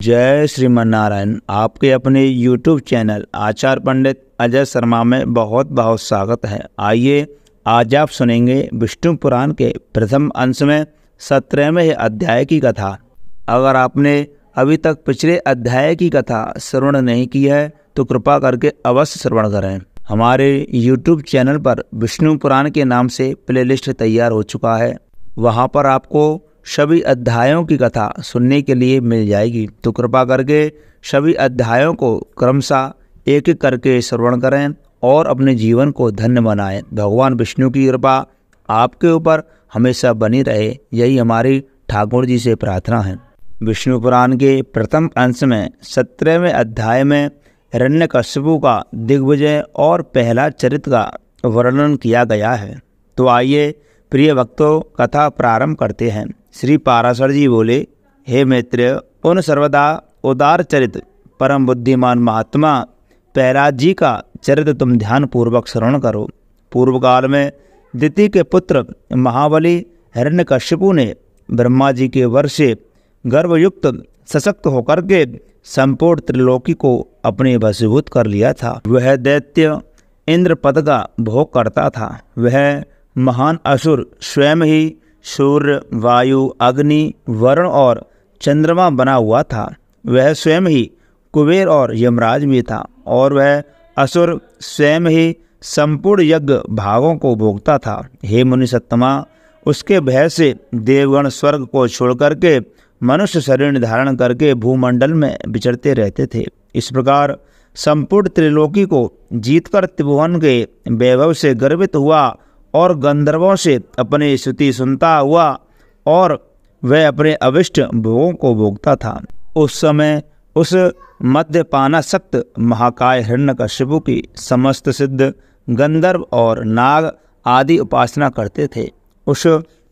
जय श्रीमन नारायण। आपके अपने YouTube चैनल आचार्य पंडित अजय शर्मा में बहुत बहुत स्वागत है। आइए आज आप सुनेंगे विष्णु पुराण के प्रथम अंश में 17वें अध्याय की कथा। अगर आपने अभी तक पिछले अध्याय की कथा श्रवण नहीं की है तो कृपा करके अवश्य श्रवण करें। हमारे YouTube चैनल पर विष्णु पुराण के नाम से प्लेलिस्ट तैयार हो चुका है, वहाँ पर आपको सभी अध्यायों की कथा सुनने के लिए मिल जाएगी। तो कृपा करके सभी अध्यायों को क्रमशः एक एक करके श्रवण करें और अपने जीवन को धन्य बनाएं। भगवान विष्णु की कृपा आपके ऊपर हमेशा बनी रहे, यही हमारी ठाकुर जी से प्रार्थना है। विष्णु पुराण के प्रथम अंश में 17वें अध्याय में हिरण्यकश्यपु का दिग्विजय और पहला चरित्र का वर्णन किया गया है। तो आइए प्रिय भक्तों, कथा प्रारंभ करते हैं। श्री पाराशर जी बोले, हे मित्र, उन सर्वदा उदार चरित्र परम बुद्धिमान महात्मा प्रहलाद जी का चरित्र तुम ध्यान पूर्वक श्रवण करो। पूर्व काल में दिति के पुत्र महाबली हिरण्यकश्यपु ने ब्रह्मा जी के वर से गर्भयुक्त सशक्त होकर के संपूर्ण त्रिलोकी को अपने वशीभूत कर लिया था। वह दैत्य इंद्र पद का भोग करता था। वह महान असुर स्वयं ही सूर्य, वायु, अग्नि, वरुण और चंद्रमा बना हुआ था। वह स्वयं ही कुबेर और यमराज भी था और वह असुर स्वयं ही संपूर्ण यज्ञ भागों को भोगता था। हे मुनि सत्तमा, उसके भय से देवगण स्वर्ग को छोड़ करके मनुष्य शरीर धारण करके भूमंडल में विचरते रहते थे। इस प्रकार संपूर्ण त्रिलोकी को जीतकर त्रिभुवन के वैभव से गर्वित हुआ और गंधर्वों से अपनी स्तुति सुनता हुआ और वह अपने अभिष्ट भोगों को भोगता था। उस समय उस मद्यपानासक्त महाकाय हिरण्यकश्यपु की समस्त सिद्ध गंधर्व और नाग आदि उपासना करते थे। उस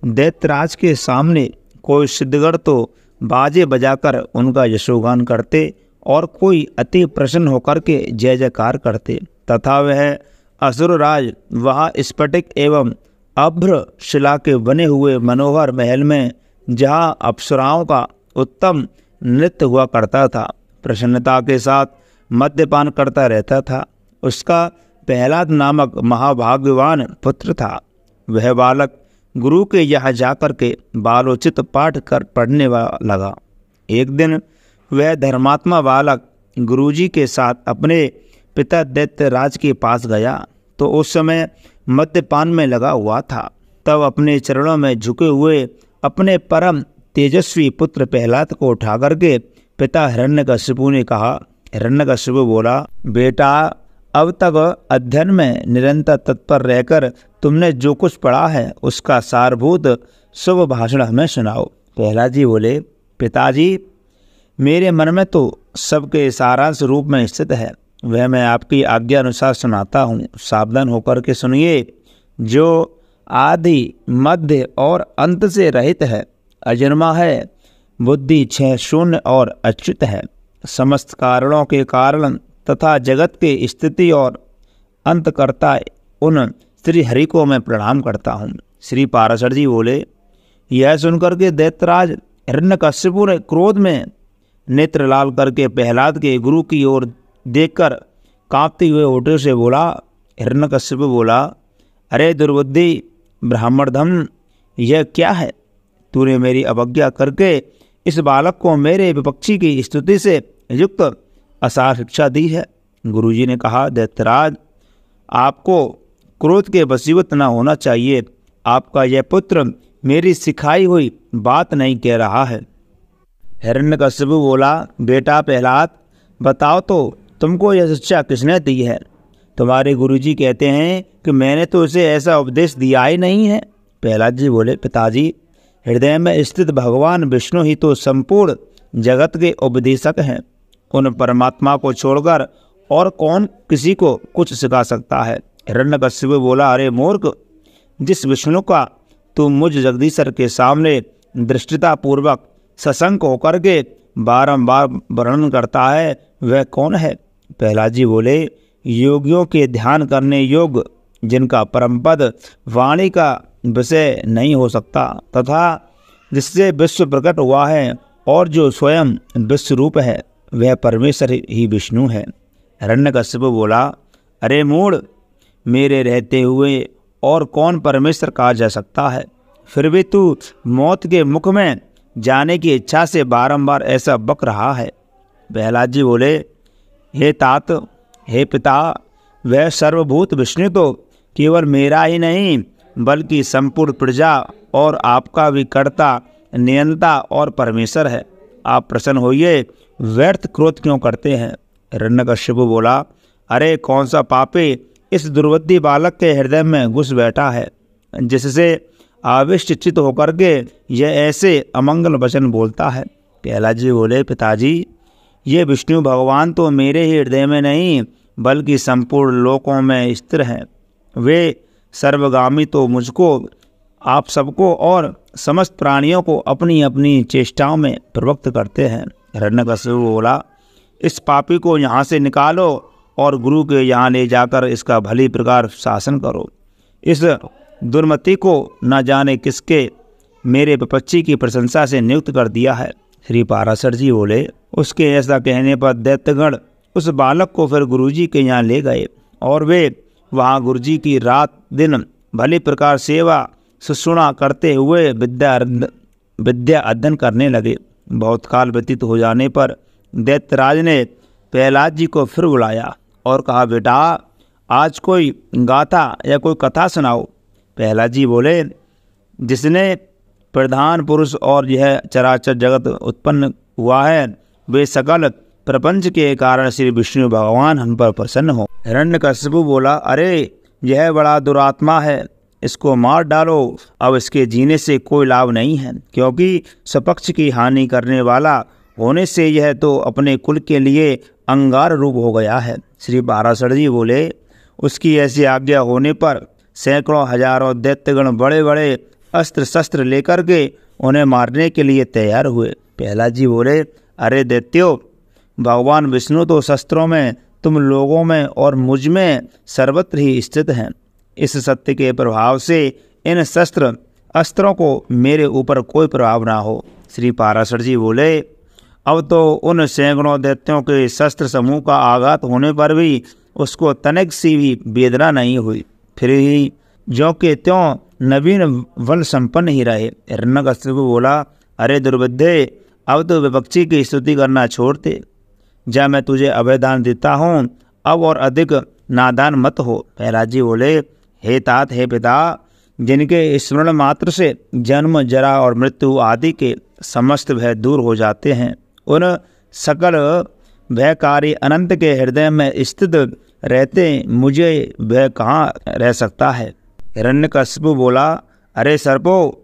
दैत्यराज के सामने कोई सिद्धगण तो बाजे बजाकर उनका यशोगान करते और कोई अति प्रसन्न होकर के जय जयकार करते, तथा वह असुरराज वहाँ स्फटिक एवं अभ्र शिला के बने हुए मनोहर महल में, जहाँ अप्सराओं का उत्तम नृत्य हुआ करता था, प्रसन्नता के साथ मद्यपान करता रहता था। उसका प्रहलाद नामक महाभाग्यवान पुत्र था। वह बालक गुरु के यहाँ जाकर के बालोचित पाठ कर पढ़ने लगा। एक दिन वह धर्मात्मा बालक गुरुजी के साथ अपने पिता दैत्यराज के पास गया तो उस समय मद्यपान में लगा हुआ था। तब अपने चरणों में झुके हुए अपने परम तेजस्वी पुत्र प्रहलाद को उठा करके पिता हिरण्यकश्यपु ने कहा। हिरण्यकश्यपु बोला, बेटा, अब तक अध्ययन में निरंतर तत्पर रहकर तुमने जो कुछ पढ़ा है उसका सारभूत शुभ भाषण हमें सुनाओ। प्रहलाद जी बोले, पिताजी, मेरे मन में तो सबके सारांश रूप में स्थित है, वह मैं आपकी आज्ञा अनुसार सुनाता हूँ। सावधान होकर के सुनिए। जो आदि मध्य और अंत से रहित है, अजन्मा है, बुद्धि क्षय शून्य और अच्युत है, समस्त कारणों के कारण तथा जगत के स्थिति और अंत करता उन श्री हरि को मैं प्रणाम करता हूँ। श्री पाराशर जी बोले, यह सुनकर के दैत्यराज हिरण्यकश्यपु ने क्रोध में नेत्र लाल करके प्रहलाद के गुरु की ओर देखकर कांपते हुए होठों से बोला। हिरण्यकश्यपु बोला, अरे दुर्बुद्धि ब्राह्मणधम, यह क्या है? तूने मेरी अवज्ञा करके इस बालक को मेरे विपक्षी की स्तुति से युक्त असार शिक्षा दी है। गुरुजी ने कहा, दैत्यराज, आपको क्रोध के वशीभूत न होना चाहिए। आपका यह पुत्र मेरी सिखाई हुई बात नहीं कह रहा है। हिरण्यकश्यपु बोला, बेटा प्रहलाद, बताओ तो तुमको यह शिक्षा किसने दी है? तुम्हारे गुरुजी कहते हैं कि मैंने तो उसे ऐसा उपदेश दिया ही नहीं है। प्रहलाद जी बोले, पिताजी, हृदय में स्थित भगवान विष्णु ही तो संपूर्ण जगत के उपदेशक हैं। उन परमात्मा को छोड़कर और कौन किसी को कुछ सिखा सकता है? हिरण्यकश्यपु बोला, अरे मूर्ख, जिस विष्णु का तू मुझ जगदीश्वर के सामने दृष्टिता पूर्वक सशंक होकर के बारंबार वर्णन करता है, वह कौन है? प्रहलाद जी बोले, योगियों के ध्यान करने योग्य, जिनका परमपद वाणी का विषय नहीं हो सकता तथा जिससे विश्व प्रकट हुआ है, और जो स्वयं विश्वरूप है वह परमेश्वर ही विष्णु है। हिरण्यकश्यप बोला, अरे मूढ़, मेरे रहते हुए और कौन परमेश्वर कहा जा सकता है? फिर भी तू मौत के मुख में जाने की इच्छा से बारंबार ऐसा बक रहा है। प्रहलाद जी बोले, हे तात, हे पिता, वह सर्वभूत विष्णु तो केवल मेरा ही नहीं बल्कि संपूर्ण प्रजा और आपका भी कर्ता, नियंता और परमेश्वर है। आप प्रसन्न होइए, व्यर्थ क्रोध क्यों करते हैं? हिरण्यकश्यप बोला, अरे कौन सा पापी इस दुर्बुद्धि बालक के हृदय में घुस बैठा है, जिससे आविष्ट चित्त होकर के यह ऐसे अमंगल वचन बोलता है? प्रहलाद जी बोले, पिताजी, ये विष्णु भगवान तो मेरे ही हृदय में नहीं बल्कि संपूर्ण लोकों में स्थिर हैं। वे सर्वगामी तो मुझको, आप सबको और समस्त प्राणियों को अपनी अपनी चेष्टाओं में प्रवक्त करते हैं। हिरण्यकश्यप बोला, इस पापी को यहाँ से निकालो और गुरु के यहाँ ले जाकर इसका भली प्रकार शासन करो। इस दुर्मति को न जाने किसके मेरे विपक्षी की प्रशंसा से नियुक्त कर दिया है। श्री पाराशर जी बोले, उसके ऐसा कहने पर दैत्यगण उस बालक को फिर गुरुजी के यहाँ ले गए और वे वहाँ गुरुजी की रात दिन भली प्रकार सेवा शुश्रूषा करते हुए विद्या अध्ययन करने लगे। बहुत काल व्यतीत हो जाने पर दैत्यराज ने प्रहलाद जी को फिर बुलाया और कहा, बेटा, आज कोई गाथा या कोई कथा सुनाओ। प्रहलाद जी बोले, जिसने प्रधान पुरुष और यह चराचर जगत उत्पन्न हुआ है, वे सकल प्रपंच के कारण श्री विष्णु भगवान हम पर प्रसन्न हो। हिरण्यकश्यप बोला, अरे यह बड़ा दुरात्मा है, इसको मार डालो। अब इसके जीने से कोई लाभ नहीं है, क्योंकि स्वपक्ष की हानि करने वाला होने से यह तो अपने कुल के लिए अंगार रूप हो गया है। श्री पाराशर जी बोले, उसकी ऐसी आज्ञा होने पर सैकड़ों हजारों दैत्यगण बड़े बड़े अस्त्र शस्त्र लेकर के उन्हें मारने के लिए तैयार हुए। प्रहलाद जी बोले, अरे दैत्यो, भगवान विष्णु तो शस्त्रों में, तुम लोगों में और मुझ में सर्वत्र ही स्थित हैं। इस सत्य के प्रभाव से इन शस्त्र अस्त्रों को मेरे ऊपर कोई प्रभाव ना हो। श्री पाराशर जी बोले, अब तो उन सैकड़ों दैत्यों के शस्त्र समूह का आघात होने पर भी उसको तनिक सी भी वेदना नहीं हुई, फिर ही ज्यों के त्यों नवीन बल संपन्न ही रहे। हिरण्यकश्यप बोला, अरे दुर्बुद्धे, अब तो विपक्षी की स्तुति करना छोड़ दे। जब मैं तुझे अभयदान देता हूँ, अब और अधिक नादान मत हो। प्रहलाद जी बोले, हे तात, हे पिता, जिनके स्मरण मात्र से जन्म, जरा और मृत्यु आदि के समस्त भय दूर हो जाते हैं, उन सकल भयकारी अनंत के हृदय में स्थित रहते मुझे भय कहाँ रह सकता है? हिरण्यकश्यप बोला, अरे सर्पो,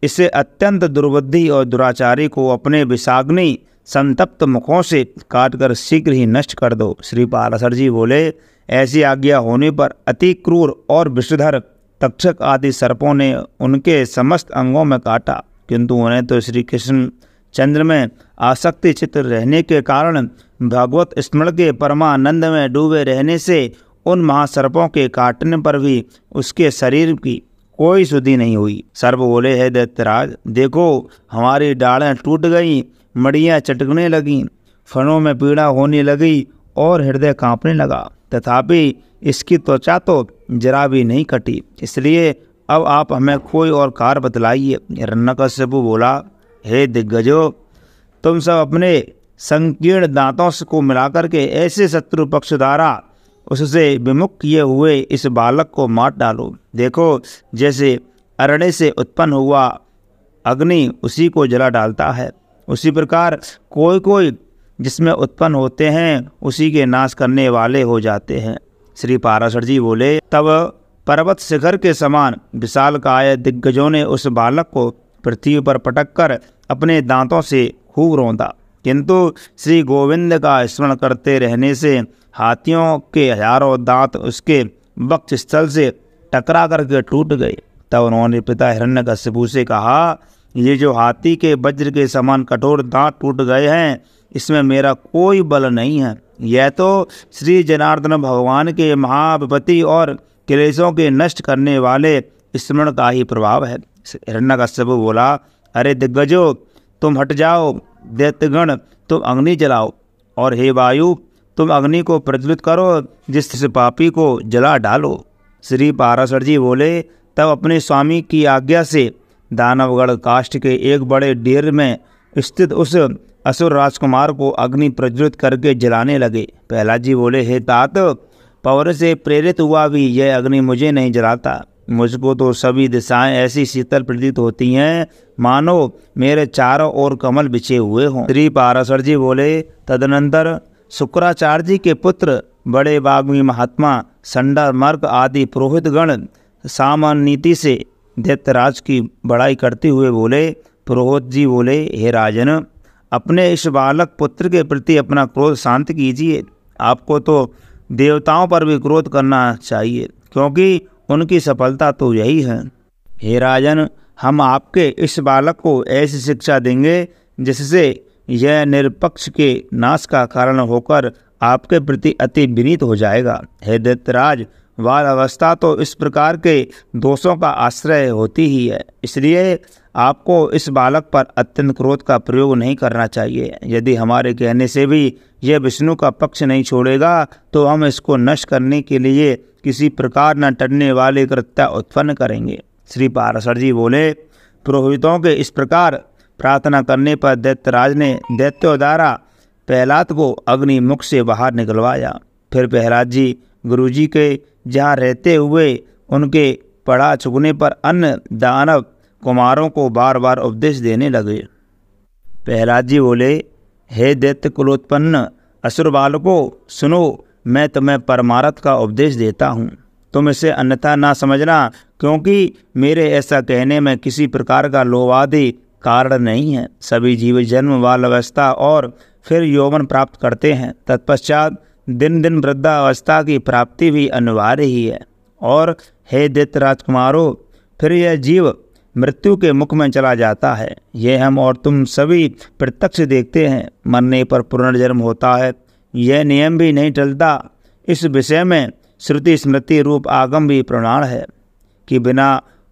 इसे अत्यंत दुर्बुद्धि और दुराचारी को अपने विषाग्नि संतप्त मुखों से काटकर शीघ्र ही नष्ट कर दो। श्री पाराशर जी बोले, ऐसी आज्ञा होने पर अति क्रूर और विषधर तक्षक आदि सर्पों ने उनके समस्त अंगों में काटा, किंतु उन्हें तो श्री कृष्ण चंद्र में आसक्ति चित्त रहने के कारण भगवत स्मरण के परमानंद में डूबे रहने से उन महासर्पों के काटने पर भी उसके शरीर की कोई सुधि नहीं हुई। सर्प बोले, है दैत्यराज, देखो हमारी डालें टूट गई, मड़ियाँ चटकने लगीं, फणों में पीड़ा होने लगी और हृदय कांपने लगा, तथापि इसकी त्वचा तो जरा भी नहीं कटी। इसलिए अब आप हमें कोई और कार्य बतलाइए। हिरण्यकश्यप बोला, हे दिग्गजो, तुम सब अपने संकीर्ण दांतों को मिलाकर के ऐसे शत्रु पक्ष द्वारा उससे विमुख किए हुए इस बालक को मार डालो। देखो, जैसे अरण्य से उत्पन्न हुआ अग्नि उसी को जला डालता है, उसी प्रकार कोई कोई जिसमें उत्पन्न होते हैं उसी के नाश करने वाले हो जाते हैं। श्री पाराशर जी बोले, तब पर्वत शिखर के समान विशालकाय दिग्गजों ने उस बालक को पृथ्वी पर पटक कर अपने दांतों से खूब रौंदा, किंतु श्री गोविंद का स्मरण करते रहने से हाथियों के हजारों दांत उसके वक्ष स्थल से टकरा करके टूट गए। तब उन्होंने पिता हिरण्यकश्यप से कहा, ये जो हाथी के वज्र के समान कठोर दांत टूट गए हैं, इसमें मेरा कोई बल नहीं है। यह तो श्री जनार्दन भगवान के महाविपत्ति और क्लेशों के नष्ट करने वाले स्मरण का ही प्रभाव है। हिरण्यकश्यप बोला, अरे दिग्गजो, तुम हट जाओ, दैत्यगण तुम अग्नि जलाओ, और हे वायु तुम अग्नि को प्रज्वलित करो, जिससे पापी को जला डालो। श्री पाराशर जी बोले, तब अपने स्वामी की आज्ञा से दानवगढ़ काष्ठ के एक बड़े डेर में स्थित उस असुर राजकुमार को अग्नि प्रज्वलित करके जलाने लगे। प्रहलाद जी बोले, हे तात, पौर से प्रेरित हुआ भी यह अग्नि मुझे नहीं जलाता। मुझको तो सभी दिशाएं ऐसी शीतल प्रतीत होती हैं मानो मेरे चारों ओर कमल बिछे हुए हों। श्री पाराशर जी बोले, तदनंतर शुक्राचार्य जी के पुत्र बड़े वाग्मी महात्मा संडामर्क आदि पुरोहितगण सामान्यति से दैत्यराज की बड़ाई करते हुए बोले। पुरोहित जी बोले, हे राजन, अपने इस बालक पुत्र के प्रति अपना क्रोध शांत कीजिए। आपको तो देवताओं पर भी क्रोध करना चाहिए, क्योंकि उनकी सफलता तो यही है। हे राजन, हम आपके इस बालक को ऐसी शिक्षा देंगे जिससे यह निरपक्ष के नाश का कारण होकर आपके प्रति अति विनीत हो जाएगा। हे दैत्यराज, बाल अवस्था तो इस प्रकार के दोषों का आश्रय होती ही है, इसलिए आपको इस बालक पर अत्यंत क्रोध का प्रयोग नहीं करना चाहिए। यदि हमारे कहने से भी यह विष्णु का पक्ष नहीं छोड़ेगा तो हम इसको नष्ट करने के लिए किसी प्रकार न टलने वाले कृत्य उत्पन्न करेंगे। श्री पाराशर जी बोले, पुरोहितों के इस प्रकार प्रार्थना करने पर दैत्यराज ने दैत्यों द्वारा प्रहलाद को अग्नि मुख से बाहर निकलवाया। फिर प्रहलाद जी गुरुजी के जहाँ रहते हुए उनके पढ़ा चुकने पर अन्य दानव कुमारों को बार बार उपदेश देने लगे। प्रहलाद जी बोले, हे दैत्य कुलोत्पन्न असुर बालकों, सुनो, मैं तुम्हें परमार्थ का उपदेश देता हूँ। तुम इसे अन्यथा ना समझना, क्योंकि मेरे ऐसा कहने में किसी प्रकार का लोभादि कारण नहीं है। सभी जीव जन्म बाल अवस्था और फिर यौवन प्राप्त करते हैं, तत्पश्चात दिन दिन वृद्धावस्था की प्राप्ति भी अनिवार्य ही है। और हे दैत्य राजकुमारों, फिर यह जीव मृत्यु के मुख में चला जाता है। यह हम और तुम सभी प्रत्यक्ष देखते हैं। मरने पर पुनर्जन्म होता है, यह नियम भी नहीं टलता। इस विषय में श्रुति स्मृति रूप आगम भी प्रमाण है कि बिना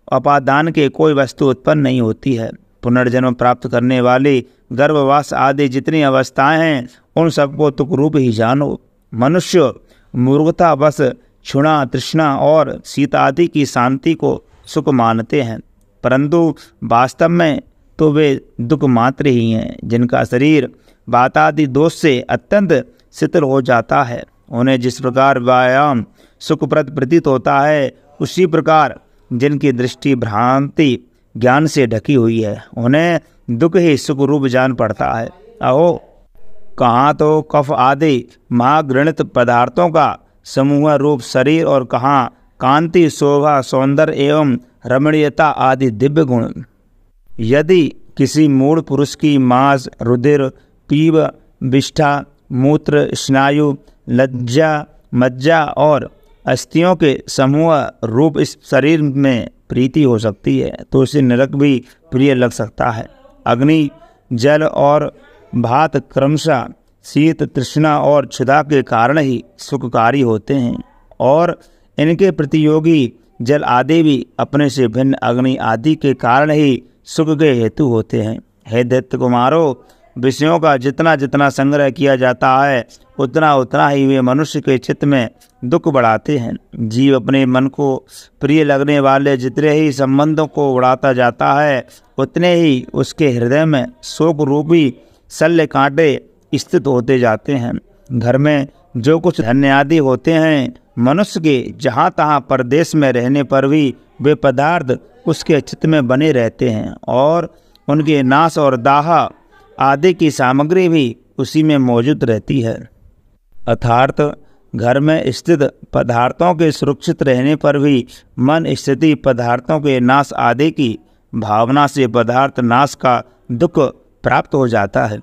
उपादान के कोई वस्तु उत्पन्न नहीं होती है। पुनर्जन्म प्राप्त करने वाली गर्भवास आदि जितनी अवस्थाएं हैं, उन सबको तुक रूप ही जानो। मनुष्य मूर्खता बस क्षुणा, तृष्णा और शीत आदि की शांति को सुख मानते हैं, परंतु वास्तव में तो वे दुख मात्र ही हैं। जिनका शरीर वात आदि दोष से अत्यंत शिथिल हो जाता है, उन्हें जिस प्रकार व्यायाम सुखप्रद प्रतीत होता है, उसी प्रकार जिनकी दृष्टि भ्रांति ज्ञान से ढकी हुई है, उन्हें दुख ही सुख रूप जान पड़ता है। अहो, कहाँ तो कफ आदि महागृणित पदार्थों का समूह रूप शरीर और कहाँ कांति, शोभा, सौंदर्य एवं रमणीयता आदि दिव्य गुण। यदि किसी मूढ़ पुरुष की मांस, रुधिर, पीव, विष्ठा, मूत्र, स्नायु, लज्जा, मज्जा और अस्थियों के समूह रूप इस शरीर में प्रीति हो सकती है, तो उसे नरक भी प्रिय लग सकता है। अग्नि, जल और भात क्रमशः शीत, तृष्णा और क्षुधा के कारण ही सुखकारी होते हैं, और इनके प्रतियोगी जल आदि भी अपने से भिन्न अग्नि आदि के कारण ही सुख के हेतु होते हैं। हे दैत्य कुमारों, विषयों का जितना जितना संग्रह किया जाता है, उतना उतना ही वे मनुष्य के चित्त में दुख बढ़ाते हैं। जीव अपने मन को प्रिय लगने वाले जितने ही संबंधों को उड़ाता जाता है, उतने ही उसके हृदय में शोक रूपी शल्य कांटे स्थित होते जाते हैं। घर में जो कुछ धन्य आदि होते हैं, मनुष्य के जहाँ तहाँ परदेश में रहने पर भी वे पदार्थ उसके चित्त में बने रहते हैं, और उनके नाश और दाह आदि की सामग्री भी उसी में मौजूद रहती है। अर्थात घर में स्थित पदार्थों के सुरक्षित रहने पर भी मन स्थिति पदार्थों के नाश आदि की भावना से पदार्थ नाश का दुख प्राप्त हो जाता है।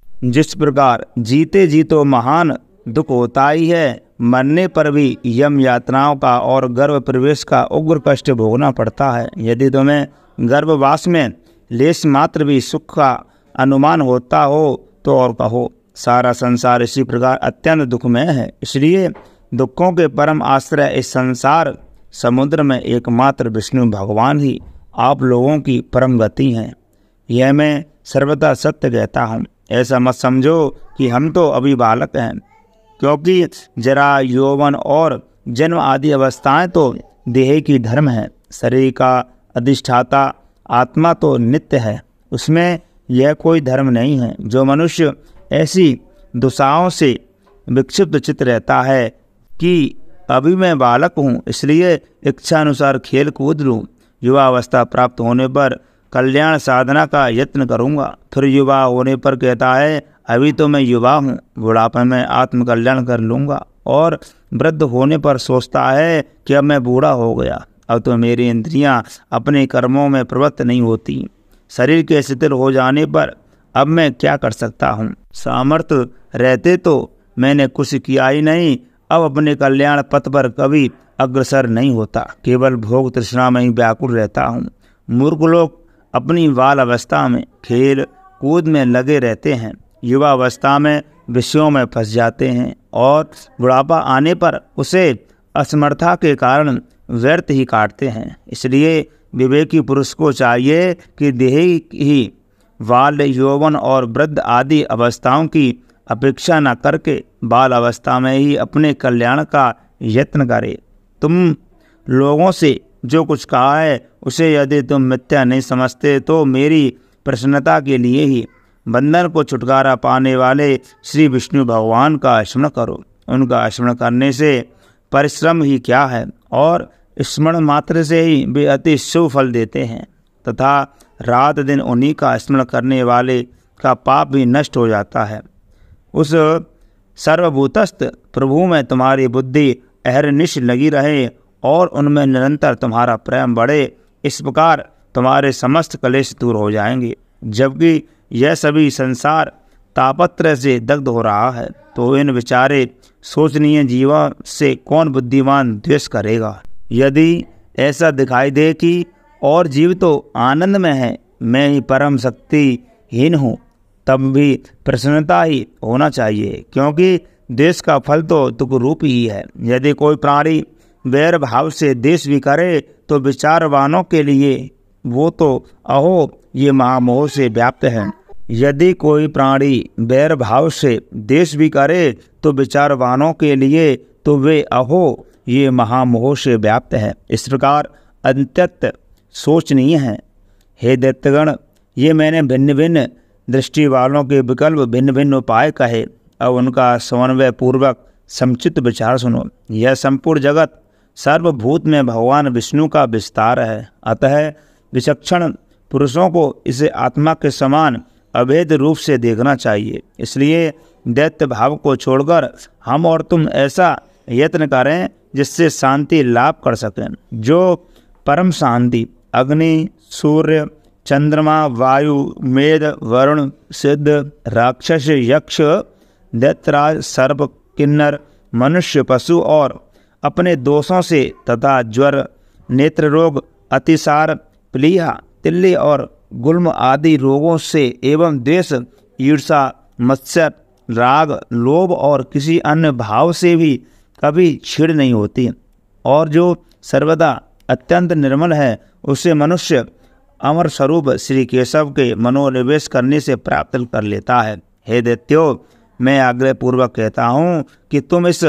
जिस प्रकार जीते जी तो महान दुख होता ही है, मरने पर भी यम यातनाओं का और गर्भ प्रवेश का उग्र कष्ट भोगना पड़ता है। यदि तुम्हें गर्भवास में लेश मात्र भी सुख का अनुमान होता हो तो और कहो। सारा संसार इसी प्रकार अत्यंत दुखमय है, इसलिए दुखों के परम आश्रय इस संसार समुद्र में एकमात्र विष्णु भगवान ही आप लोगों की परम गति हैं। यह मैं सर्वथा सत्य कहता हूँ। ऐसा मत समझो कि हम तो अभी बालक हैं, क्योंकि जरा, यौवन और जन्म आदि अवस्थाएं तो देह की धर्म है। शरीर का अधिष्ठाता आत्मा तो नित्य है, उसमें यह कोई धर्म नहीं है। जो मनुष्य ऐसी दुसाओं से विक्षिप्त चित्त रहता है कि अभी मैं बालक हूँ, इसलिए इच्छानुसार खेल कूद लूँ, युवावस्था प्राप्त होने पर कल्याण साधना का यत्न करूँगा, फिर युवा होने पर कहता है अभी तो मैं युवा हूँ, बुढ़ापे में आत्मकल्याण कर लूँगा, और वृद्ध होने पर सोचता है कि अब मैं बूढ़ा हो गया, अब तो मेरी इंद्रियां अपने कर्मों में प्रवृत्त नहीं होती। शरीर के शिथिल हो जाने पर अब मैं क्या कर सकता हूँ? सामर्थ्य रहते तो मैंने कुछ किया ही नहीं, अब अपने कल्याण पथ पर कभी अग्रसर नहीं होता, केवल भोग तृष्णा में ही व्याकुल रहता हूँ। मूर्ख लोग अपनी बाल अवस्था में खेल कूद में लगे रहते हैं, युवा अवस्था में विषयों में फंस जाते हैं, और बुढ़ापा आने पर उसे असमर्था के कारण व्यर्थ ही काटते हैं। इसलिए विवेकी पुरुष को चाहिए कि देह ही बाल, यौवन और वृद्ध आदि अवस्थाओं की अपेक्षा न करके बाल अवस्था में ही अपने कल्याण का यत्न करे। तुम लोगों से जो कुछ कहा है उसे यदि तुम मिथ्या नहीं समझते तो मेरी प्रसन्नता के लिए ही बंधन को छुटकारा पाने वाले श्री विष्णु भगवान का स्मरण करो। उनका स्मरण करने से परिश्रम ही क्या है, और स्मरण मात्र से ही वे अति शुभ फल देते हैं, तथा रात दिन उन्हीं का स्मरण करने वाले का पाप भी नष्ट हो जाता है। उस सर्वभूतस्थ प्रभु में तुम्हारी बुद्धि अहरनिश लगी रहे और उनमें निरंतर तुम्हारा प्रेम बढ़े, इस प्रकार तुम्हारे समस्त क्लेश दूर हो जाएंगे। जबकि यह सभी संसार तापत्र से दग्ध हो रहा है, तो इन विचारे सोचनीय जीवों से कौन बुद्धिमान द्वेष करेगा? यदि ऐसा दिखाई दे कि और जीव तो आनंद में है, मैं ही परम शक्तिहीन हूँ, तब भी प्रसन्नता ही होना चाहिए, क्योंकि देश का फल तो दुख रूप ही है। यदि कोई प्राणी वैर भाव से देश भी करे तो विचारवानों के लिए वो तो अहो ये महामोह से व्याप्त है। यदि कोई प्राणी वैर भाव से देश भी करे तो विचारवानों के लिए तो वे अहो ये महामोह से व्याप्त है। इस प्रकार अत्यंत सोचनीय है। हे दैत्यगण, ये मैंने भिन्न भिन्न दृष्टि वालों के विकल्प भिन्न भिन्न उपाय कहे, अब उनका समन्वय पूर्वक समुचित विचार सुनो। यह संपूर्ण जगत सर्वभूत में भगवान विष्णु का विस्तार है, अतः विचक्षण पुरुषों को इसे आत्मा के समान अभेद रूप से देखना चाहिए। इसलिए दैत्य भाव को छोड़कर हम और तुम ऐसा यत्न करें जिससे शांति लाभ कर सकें। जो परम शांति अग्नि, सूर्य, चंद्रमा, वायु, मेद, वरुण, सिद्ध, राक्षस, यक्ष, दैत्यराज, सर्प, किन्नर, मनुष्य, पशु और अपने दोषों से तथा ज्वर, नेत्र रोग, अतिसार, प्लीहा, तिल्ली और गुल्म आदि रोगों से एवं द्वेष, ईर्षा, मत्सर, राग, लोभ और किसी अन्य भाव से भी कभी छीड़ नहीं होती, और जो सर्वदा अत्यंत निर्मल है उसे मनुष्य अमर स्वरूप श्री केशव के मनोनिवेश करने से प्राप्त कर लेता है। हे दैत्यों, मैं आग्रह पूर्वक कहता हूँ कि तुम इस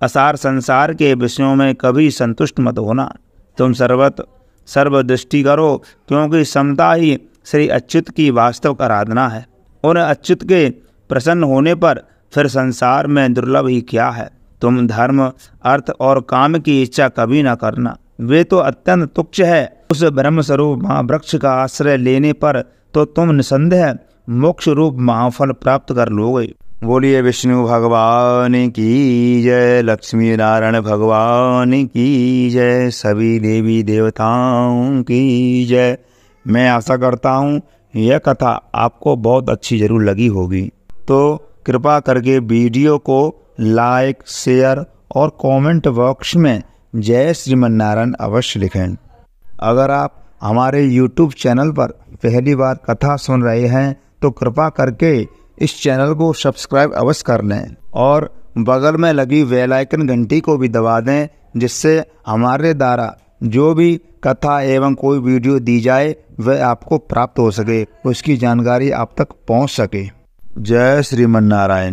असार संसार के विषयों में कभी संतुष्ट मत होना। तुम सर्वदृष्टि करो, क्योंकि समता ही श्री अच्युत की वास्तव आराधना है। उन अच्युत के प्रसन्न होने पर फिर संसार में दुर्लभ ही क्या है। तुम धर्म, अर्थ और काम की इच्छा कभी न करना, वे तो अत्यंत तुच्छ है। उस ब्रह्म स्वरूप महावृक्ष का आश्रय लेने पर तो तुम निसंदेह मोक्ष रूप महाफल प्राप्त कर लोगे। बोलिए विष्णु भगवान की जय, लक्ष्मी नारायण भगवान की जय, सभी देवी देवताओं की जय। मैं आशा करता हूँ यह कथा आपको बहुत अच्छी जरूर लगी होगी, तो कृपा करके वीडियो को लाइक, शेयर और कमेंट बॉक्स में जय श्रीमन्नारायण अवश्य लिखें। अगर आप हमारे YouTube चैनल पर पहली बार कथा सुन रहे हैं तो कृपा करके इस चैनल को सब्सक्राइब अवश्य कर लें और बगल में लगी बेल आइकन घंटी को भी दबा दें, जिससे हमारे द्वारा जो भी कथा एवं कोई वीडियो दी जाए वह आपको प्राप्त हो सके, उसकी जानकारी आप तक पहुंच सके। जय श्रीमन नारायण।